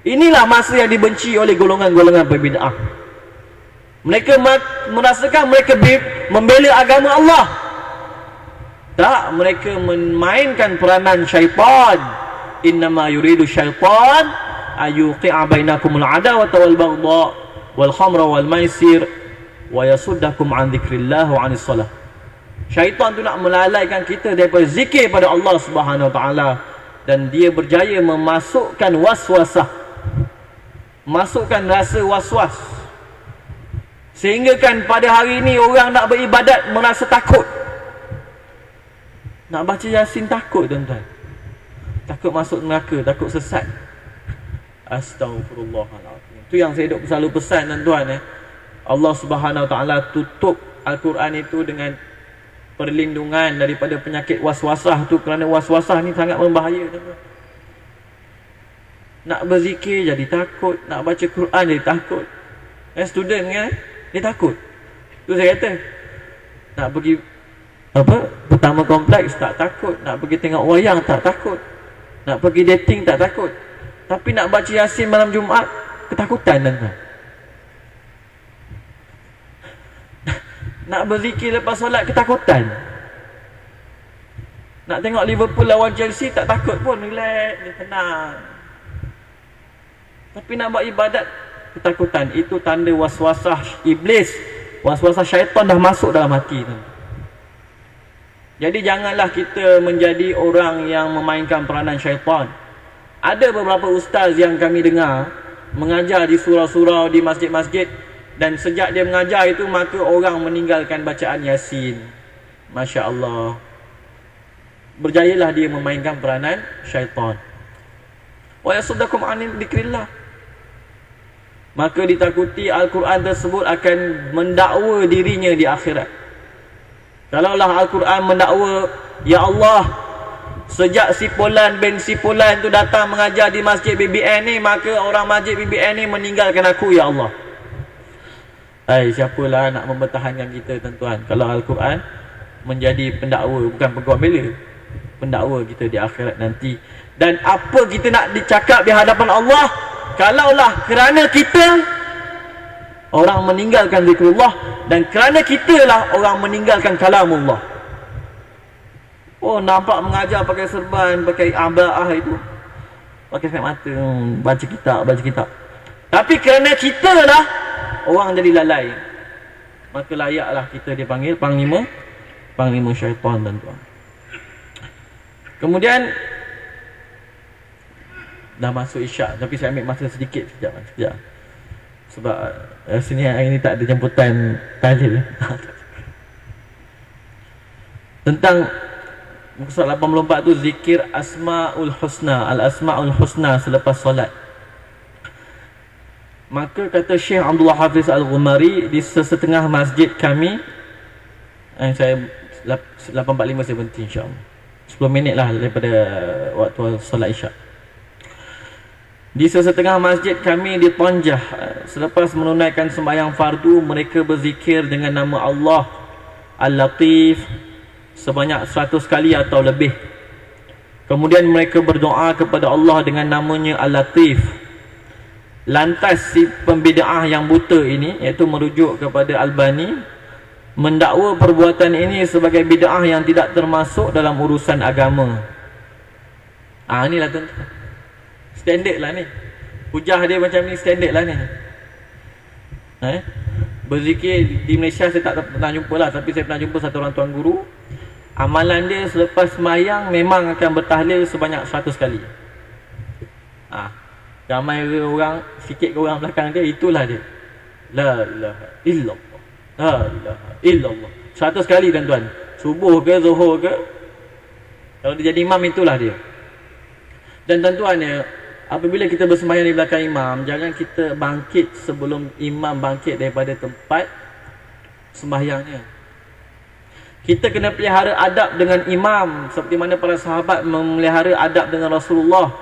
Inilah masa yang dibenci oleh golongan-golongan pembid'ah. Mereka merasakan mereka membela agama Allah. Tak, mereka memainkan peranan syaitan. Innama yuridu syaitan ayuqi'a bainakumul adawata wal baghdha wal khamra wal maisir wa yasuddakum an dzikrillah wa 'anis shalah. Syaitan tu nak melalaikan kita daripada zikir pada Allah Subhanahu wa taala, dan dia berjaya memasukkan waswasah, masukkan rasa was-was, sehingga kan pada hari ini orang nak beribadat merasa takut. Nak baca Yasin takut, tuan-tuan. Takut masuk neraka, takut sesat. Astaghfirullahaladzim. Itu yang saya selalu pesan, tuan-tuan. Allah Subhanahu wa taala tutup Al-Quran itu dengan perlindungan daripada penyakit waswasah tu, kerana waswasah ni sangat membahaya, tuan-tuan. Nak berzikir jadi takut, nak baca Quran jadi takut. Student kan, dia takut. Tu saya kata, nak pergi pertama kompleks tak takut, nak pergi tengok wayang tak takut, nak pergi dating tak takut, tapi nak baca Yasin malam Jumaat ketakutan, tuan-tuan. Nak berzikir lepas solat ketakutan. Nak tengok Liverpool lawan Chelsea tak takut pun, relax, dia tenang. Tapi nak buat ibadat ketakutan. Itu tanda waswasah iblis, waswasah syaitan dah masuk dalam hati, tuan. Jadi janganlah kita menjadi orang yang memainkan peranan syaitan. Ada beberapa ustaz yang kami dengar mengajar di surau-surau, di masjid-masjid, dan sejak dia mengajar itu maka orang meninggalkan bacaan Yasin. Masya Allah. Berjayalah dia memainkan peranan syaitan. Wa yasuddakum an dzikrillah. Maka ditakuti Al-Quran tersebut akan mendakwa dirinya di akhirat. Kalaulah Al-Quran mendakwa, ya Allah, sejak si Fulan bin si Fulan tu datang mengajar di masjid BBN ni, maka orang masjid BBN ni meninggalkan aku, ya Allah. Siapalah nak mempertahankan kita, tuan-tuan, kalau Al-Quran menjadi pendakwa, bukan peguam bela, pendakwa kita di akhirat nanti. Dan apa kita nak dicakap di hadapan Allah, kalaulah kerana kita orang meninggalkan zikrullah, dan kerana kita lah orang meninggalkan kalamullah. Oh, nampak mengajar pakai serban, pakai aba'ah itu, pakai saiz mata, baca kitab. Tapi kerana kita lah orang jadi lalai, maka layaklah kita dipanggil panglima syaitan, tuan-tuan. Kemudian dah masuk isyak, tapi saya ambil masa sedikit sekejap. Sebab sini hari ni tak ada jemputan tahlil. Tentang muka surat 84 tu, zikir Asma'ul Husna, Al-Asma'ul Husna selepas solat. Maka kata Syekh Abdullah Hafiz Al-Ghumari, di setengah masjid kami, saya 8.45 saya berhenti, insyaAllah 10 minit lah daripada waktu solat isyak. Di setengah masjid kami di Tonjah, selepas menunaikan sembahyang fardu, mereka berzikir dengan nama Allah Al-Latif sebanyak 100 kali atau lebih. Kemudian mereka berdoa kepada Allah dengan namanya Al-Latif. Lantas si pembida'ah yang buta ini, iaitu merujuk kepada Albani, mendakwa perbuatan ini sebagai bid'ah yang tidak termasuk dalam urusan agama. Inilah tuan-tuan, standard lah ni. Hujah dia macam ni, standard lah ni. Berzikir di Malaysia saya tak pernah jumpa lah, tapi saya pernah jumpa satu orang tuan guru, amalan dia selepas sembahyang memang akan bertahlil sebanyak 100 kali. Ramai orang, sikit ke orang belakang dia, itulah dia. La ilaha illallah, la ilaha illallah, 100 kali, tuan-tuan. Subuh ke, zuhur ke, kalau dia jadi imam, itulah dia. Dan tuan-tuan ya, apabila kita bersembahyang di belakang imam, jangan kita bangkit sebelum imam bangkit daripada tempat sembahyangnya. Kita kena pelihara adab dengan imam seperti mana para sahabat memelihara adab dengan Rasulullah.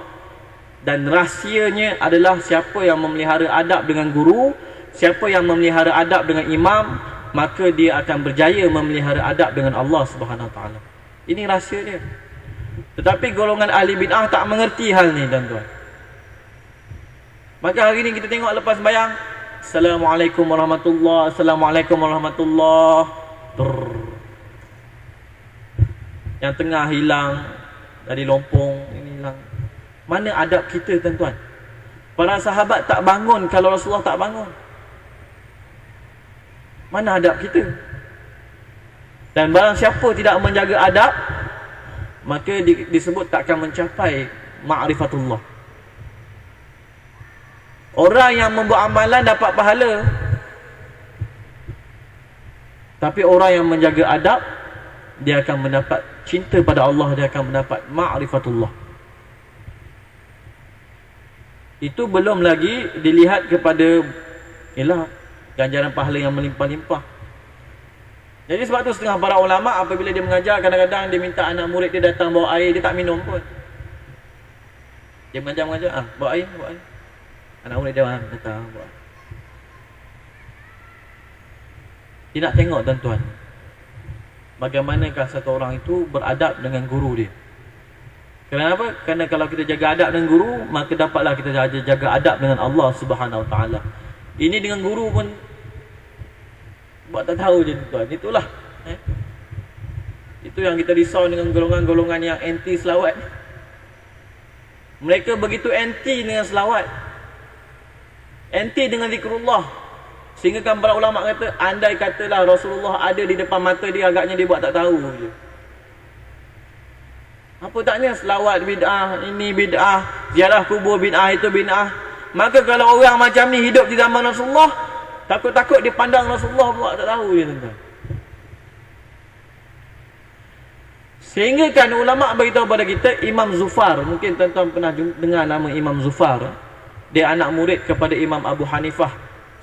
Dan rahsianya adalah siapa yang memelihara adab dengan guru, siapa yang memelihara adab dengan imam, maka dia akan berjaya memelihara adab dengan Allah Subhanahu Wa Taala. Ini rahsia dia. Tetapi golongan ahli bid'ah tak mengerti hal ni, tuan-tuan. Maka hari ni kita tengok lepas sembahyang, Assalamualaikum warahmatullahi, Assalamualaikum warahmatullahi. Yang tengah hilang, dari lompong ini hilang. Mana adab kita, tuan-tuan? Para sahabat tak bangun kalau Rasulullah tak bangun. Mana adab kita? Dan barang siapa tidak menjaga adab, maka disebut tak akan mencapai ma'rifatullah. Orang yang membuat amalan dapat pahala, tapi orang yang menjaga adab, dia akan mendapat cinta pada Allah, dia akan mendapat ma'rifatullah. Itu belum lagi dilihat kepada ialah ganjaran pahala yang melimpah-limpah. Jadi sebab tu setengah para ulama apabila dia mengajar, kadang-kadang dia minta anak murid dia datang bawa air, dia tak minum pun. Dia mengajar, bawa air. Anak murid dia datang bawa. Dia nak tengok, tuan-tuan, bagaimanakah satu orang itu beradab dengan guru dia. Kenapa? Kerana kalau kita jaga adab dengan guru, maka dapatlah kita jaga adab dengan Allah Subhanahu Wa Taala. Ini dengan guru pun buat tak tahu je, tuan. Itulah itu yang kita risau dengan golongan-golongan yang anti selawat. Mereka begitu anti dengan selawat, anti dengan zikrullah, sehingga kan para ulama kata, andai katalah Rasulullah ada di depan mata dia, agaknya dia buat tak tahu je. Apa taknya selawat bid'ah, ini bid'ah, ziarah kubur bid'ah, itu bid'ah. Maka kalau orang macam ni hidup di zaman Rasulullah, takut-takut dia pandang Rasulullah buat tak tahu je, tuan-tuan. Sehingga kan ulama' beritahu pada kita, Imam Zufar, mungkin tuan-tuan pernah dengar nama Imam Zufar. Dia anak murid kepada Imam Abu Hanifah,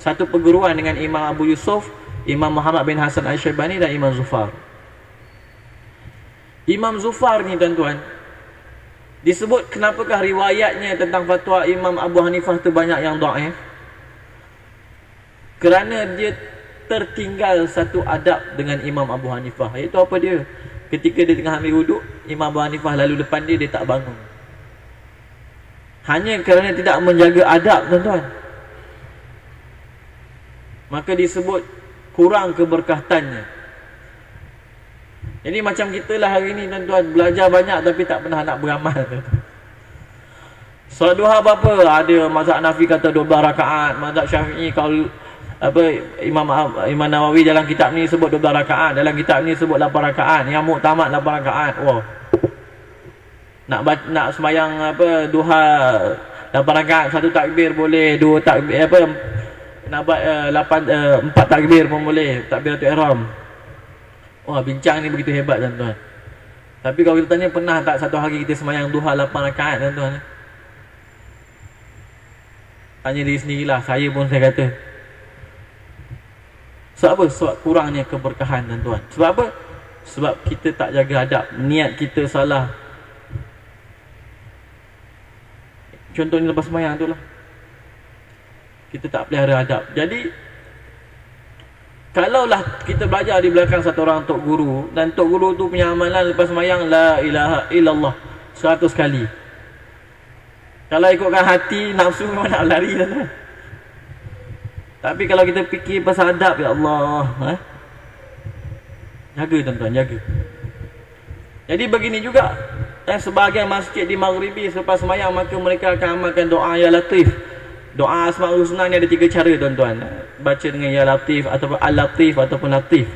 satu perguruan dengan Imam Abu Yusuf, Imam Muhammad bin Hasan Al-Syaibani dan Imam Zufar. Imam Zufar ni, tuan-tuan, disebut kenapakah riwayatnya tentang fatwa Imam Abu Hanifah tu banyak yang dhaif? Kerana dia tertinggal satu adab dengan Imam Abu Hanifah. Iaitu apa dia? Ketika dia tengah ambil wuduk, Imam Abu Hanifah lalu depan dia, dia tak bangun. Hanya kerana tidak menjaga adab, tuan-tuan. Maka disebut kurang keberkatannya. Jadi macam kita lah hari ni, tuan-tuan, belajar banyak tapi tak pernah nak beramal. Solat duha berapa? Ada mazhab Hanafi kata 12 rakaat, mazhab Syafi'i kalau Imam Nawawi dalam kitab ni sebut 12 rakaat, dalam kitab ni sebut 8 rakaat, yang muktamad 8 rakaat. Wah. Nak sembahyang duha 8 rakaat, satu takbir boleh, dua takbir nak buat 4 takbir pun boleh, takbiratul ihram. Wah, bincang ni begitu hebat, tuan-tuan. Tapi kalau kita tanya, pernah tak satu hari kita sembahyang duha 8 rakaat, tuan-tuan? Tanya diri sendirilah, saya pun saya kata. Sebab apa? Sebab kurangnya keberkahan, tuan-tuan. Sebab apa? Sebab kita tak jaga adab, niat kita salah. Contohnya lepas sembahyang tu lah, kita tak pelihara adab. Jadi kalaulah kita belajar di belakang satu orang tok guru, dan tok guru tu punya amalan lepas sembahyang la ilaha illallah 100 kali. Kalau ikutkan hati, nafsu memang nak lari lah. Tapi kalau kita fikir pasal adab, ya Allah, jaga, tuan-tuan, jaga. Jadi begini juga, sebahagian masjid di Maghribi selepas sembahyang, maka mereka akan amalkan doa ya latif. Doa Asmaul Husna ni ada 3 cara, tuan-tuan. Baca dengan ya latif ataupun al-latif ataupun latif.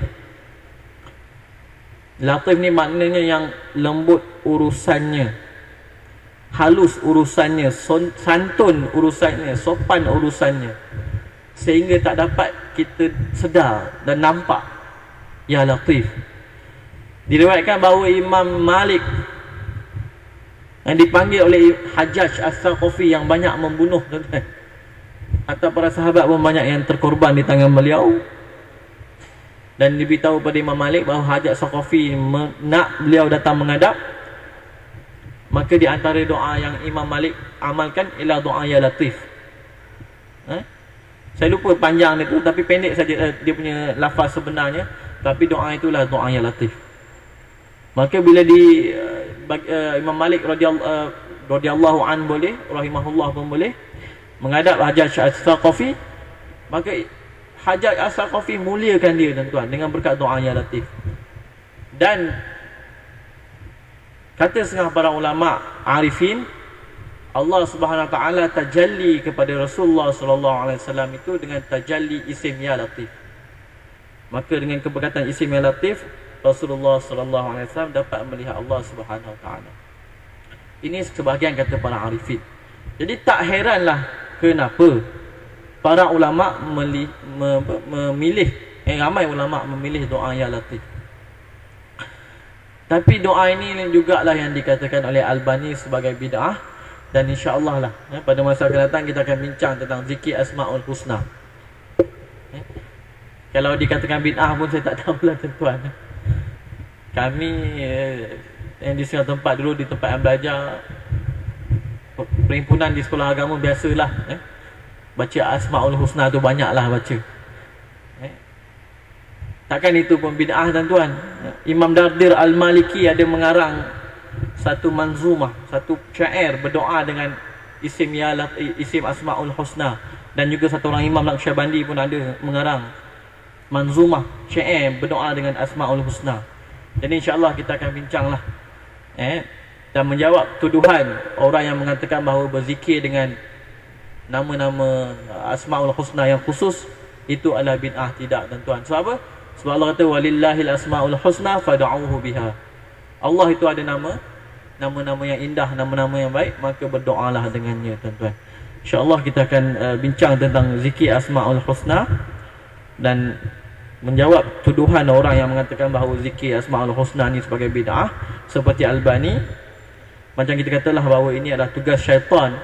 Latif ni maknanya yang lembut urusannya, halus urusannya, santun urusannya, sopan urusannya, sehingga tak dapat kita sedar dan nampak. Ya latif. Diriwayatkan bahawa Imam Malik yang dipanggil oleh Hajjaj As-Saqafi yang banyak membunuh, tuan-tuan. Atau para sahabat pun banyak yang terkorban di tangan beliau. Dan diberitahu pada Imam Malik bahawa Hajjaj As-Saqafi nak beliau datang menghadap. Maka di antara doa yang Imam Malik amalkan ialah doa ya Latif. Saya lupa panjang dia tu, tapi pendek saja dia punya lafaz sebenarnya. Tapi doa itulah doa ya Latif. Maka bila Imam Malik radhiyallahu an boleh, rahimahullah pun boleh menghadap Hajjaj As-Saqafi, maka Hajjaj As-Saqafi muliakan dia, tuan-tuan, dengan berkat doa ya Latif. Dan kata setengah para ulama arifin, Allah Subhanahu Wa Taala tajalli kepada Rasulullah sallallahu alaihi wasallam itu dengan tajalli isim ya Latif. Maka dengan keberkatan isim ya Latif, Rasulullah sallallahu alaihi wasallam dapat melihat Allah Subhanahu Wa Taala. Ini sebahagian kata para arifin. Jadi tak heranlah kenapa para ulama memilih ramai ulama memilih doa ya Latif. Tapi doa ini jugalah yang dikatakan oleh Albani sebagai bid'ah. Dan insya-Allah lah pada masa akan datang kita akan bincang tentang zikir Asmaul Husna. Kalau dikatakan bid'ah pun saya tak tahulah, tuan-tuan. Kami yang di sebuah tempat dulu, di tempat yang belajar perhimpunan di sekolah agama, biasalah baca Asmaul Husna tu banyaklah baca. Takkan itu pun bid'ah, tuan-tuan. Imam Dardir Al-Maliki ada mengarang satu manzumah, satu syair berdoa dengan isim Asmaul Husna. Dan juga satu orang Imam Naqsyabandi pun ada mengarang manzumah syair berdoa dengan Asmaul Husna. Jadi insya-Allah kita akan bincanglah dan menjawab tuduhan orang yang mengatakan bahawa berzikir dengan nama-nama Asmaul Husna yang khusus itu adalah bid'ah. Tidak, tuan-tuan. Sebab apa? Sebab Allah kata walillahil asmaul husna fad'uuhu biha. Allah itu ada nama-nama yang indah, nama-nama yang baik, maka berdoalah dengannya, tuan-tuan. Insya-Allah kita akan bincang tentang zikir Asmaul Husna dan menjawab tuduhan orang yang mengatakan bahawa zikir Asmaul Husna ni sebagai bid'ah, seperti Albani. Macam kita katalah bahawa ini adalah tugas syaitan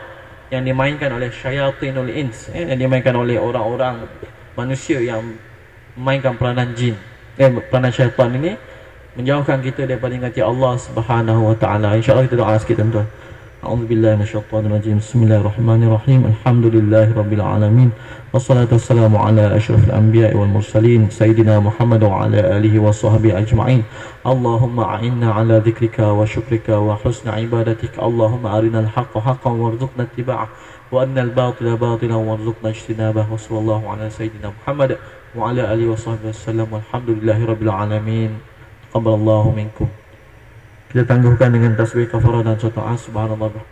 yang dimainkan oleh syayatinul ins, yang dimainkan oleh orang-orang manusia yang memainkan peranan jin, peranan syaitan ini, menjauhkan kita daripada ingati Allah Subhanahu Wa Taala. Insya-Allah kita doa sikit, tuan-tuan. A'udzubillahi minasyaitonir rajim. Bismillahirrahmanirrahim. Alhamdulillahirabbil alamin. Wassalatu wassalamu ala asyrafil anbiya'i wal mursalin sayyidina Muhammad wa ala alihi wa sahbihi ajma'in. Allahumma a'inna ala dzikrika wa syukrika wa husni ibadatik. Allahumma arinal haqqa haqqan warzuqna ittiba'ah wa arinal batila batilan warzuqna ijtinabah. Wa sallallahu ala sayyidina Muhammad wa ala alihi wa sahbihi wasallam. Walhamdulillahirabbil alamin. Taqabbalallahu minkum. Kita tangguhkan dengan tasbih kafarah dan subhanallah.